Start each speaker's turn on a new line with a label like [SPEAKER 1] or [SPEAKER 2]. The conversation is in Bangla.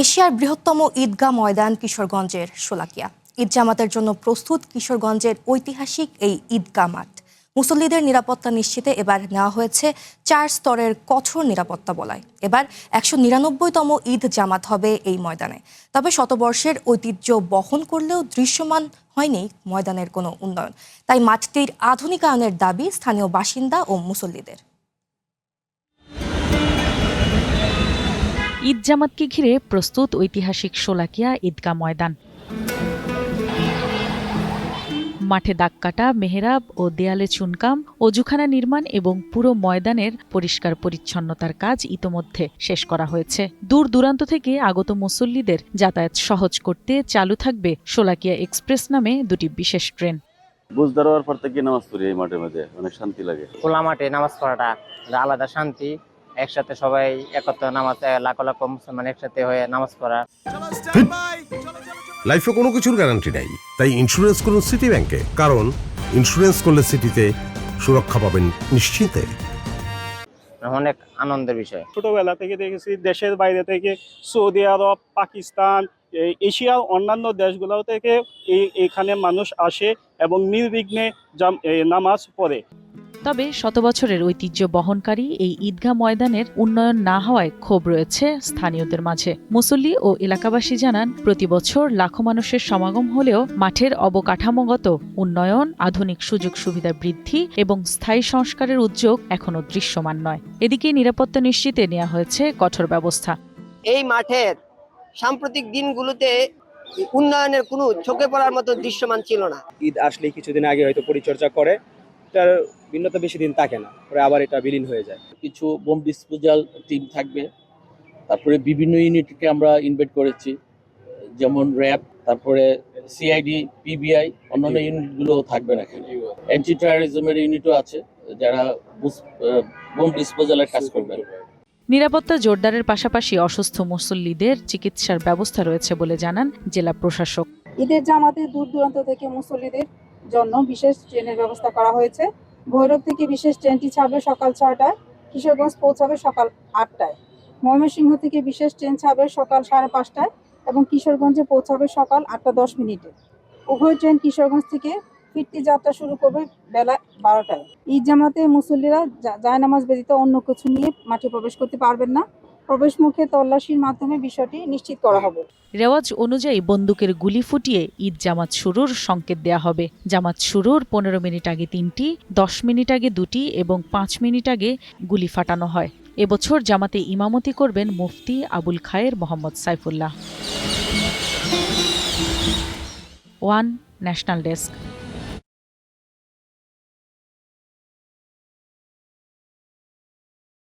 [SPEAKER 1] এশিয়ার বৃহত্তম ঈদগাহ ময়দান কিশোরগঞ্জের শোলাকিয়া। ঈদ জামাতের জন্য প্রস্তুত কিশোরগঞ্জের ঐতিহাসিক এই ঈদগাহ মাঠ। মুসল্লিদের নিরাপত্তা নিশ্চিতে এবার নেওয়া হয়েছে 4 স্তরের কঠোর নিরাপত্তা বলয়। এবার 199তম ঈদ জামাত হবে এই ময়দানে। তবে শতবর্ষের ঐতিহ্য বহন করলেও দৃশ্যমান হয়নি ময়দানের কোনো উন্নয়ন। তাই মাঠটির আধুনিকায়নের দাবি স্থানীয় বাসিন্দা ও মুসল্লিদের।
[SPEAKER 2] ঈদ জামাতকে ঘিরে প্রস্তুত ঐতিহাসিক শোলাকিয়া ঈদগাহ ময়দান। মাঠে দাগ কাটা, মেহরাব ও দেয়ালে চুনকাম, অজুখানা নির্মাণ এবং পুরো ময়দানের পরিষ্কার পরিচ্ছন্নতার কাজ ইতোমধ্যে শেষ করা হয়েছে। দূর দূরান্ত থেকে আগত মুসল্লিদের যাতায়াত সহজ করতে চালু থাকবে শোলাকিয়া এক্সপ্রেস নামে দুটি বিশেষ ট্রেন।
[SPEAKER 3] বুঝদার হওয়ার পর থেকে নামাজ পড়ি এই মাঠের মধ্যে, অনেক শান্তি লাগে।
[SPEAKER 4] খোলা মাঠে নামাজ পড়াটা আলাদা শান্তি। একসাথে সবাই একত্র নামাজ, লাখ লাখ মুসলমান একসাথে হয়ে নামাজ পড়া।
[SPEAKER 5] লাইফে কোনো কিছুর গ্যারান্টি নাই, তাই ইন্স্যুরেন্স করুন সিটি ব্যাংকে। কারণ ইন্স্যুরেন্স করলে সিটিতে সুরক্ষা পাবেন নিশ্চিন্তে।
[SPEAKER 4] অনেক আনন্দের বিষয়।
[SPEAKER 6] ছোটবেলা থেকে দেখেছি দেশের বাইরে থেকে সৌদি আরব, পাকিস্তান, এশিয়ার অন্যান্য দেশগুলো থেকে এখানে মানুষ আসে এবং নির্বিঘ্নে নামাজ পড়ে।
[SPEAKER 2] তবে শত বছরের ঐতিহ্য বহনকারী এই ঈদগাহ ময়দানের উন্নয়ন না হওয়ায় ক্ষোভ রয়েছে স্থানীয়দের মাঝে। মুসল্লি ও এলাকাবাসী জানান, প্রতি বছর লাখো মানুষের সমাগম হলেও মাঠের অবকাঠামোগত উন্নয়ন, আধুনিক সুযোগ সুবিধা বৃদ্ধি এবং স্থায়ী সংস্কারের উদ্যোগ এখনো দৃশ্যমান নয়। এদিকে নিরাপত্তা নিশ্চিতে নেওয়া হয়েছে কঠোর ব্যবস্থা।
[SPEAKER 7] এই মাঠের সাম্প্রতিক দিনগুলোতে উন্নয়নের কোনো চোখে পড়ার মতো দৃশ্যমান ছিল না।
[SPEAKER 8] ঈদ আসলে কিছুদিন আগে হয়তো পরিচর্যা করে, এটার ভিন্নতা বেশি দিন থাকে না, পরে আবার এটা বিলীন হয়ে যায়।
[SPEAKER 9] কিছু বোম ডিসপোজাল টিম থাকবে, তারপরে বিভিন্ন ইউনিটকে আমরা ইনভাইট করেছি, যেমন র্যাব, তারপরে সিআইডি, পিবিআই, অন্যান্য ইউনিটগুলো থাকবেন এখানে। অ্যান্টি টেরোরিজমের ইউনিটও আছে যারা বোম ডিসপোজালের কাজ করবেন।
[SPEAKER 2] নিরাপত্তা জোরদারের পাশাপাশি অসুস্থ মুসল্লিদের চিকিৎসার ব্যবস্থা রয়েছে বলে জানান জেলা প্রশাসক।
[SPEAKER 10] ঈদের জামাতে দূর দূরান্ত থেকে মুসল্লিদের জন্য বিশেষ ট্রেনের ব্যবস্থা করা হয়েছে। ভৈরব থেকে বিশেষ ট্রেনটি ছাড়বে সকাল 6টায়, কিশোরগঞ্জ পৌঁছাবে সকাল 8টায়। ময়মনসিংহ থেকে বিশেষ ট্রেন ছাড়বে সকাল 5:30টায় এবং কিশোরগঞ্জে পৌঁছাবে সকাল 8:10। উভয় ট্রেন কিশোরগঞ্জ থেকে ফিরতি যাত্রা শুরু করবে বেলা 12টায়। ঈদ জামাতে মুসল্লিরা জায়নামাজ ব্যতীত অন্য কিছু নিয়ে মাঠে প্রবেশ করতে পারবেন না। প্রবেশ মুখে তল্লাশির মাধ্যমে বিষয়টি নিশ্চিত করা হবে।
[SPEAKER 2] রেওয়াজ অনুযায়ী বন্দুকের গুলি ফুটিয়ে ঈদ জামাত শুরুর সংকেত দেয়া হবে। জামাত শুরুর 15 মিনিট আগে 3টি, 10 মিনিট আগে 2টি এবং 5 মিনিট আগে গুলি ফাটানো হয়। এবছর জামাতে ইমামতি করবেন Mufti Abul Khayer Mohammad Saifullah. One national desk.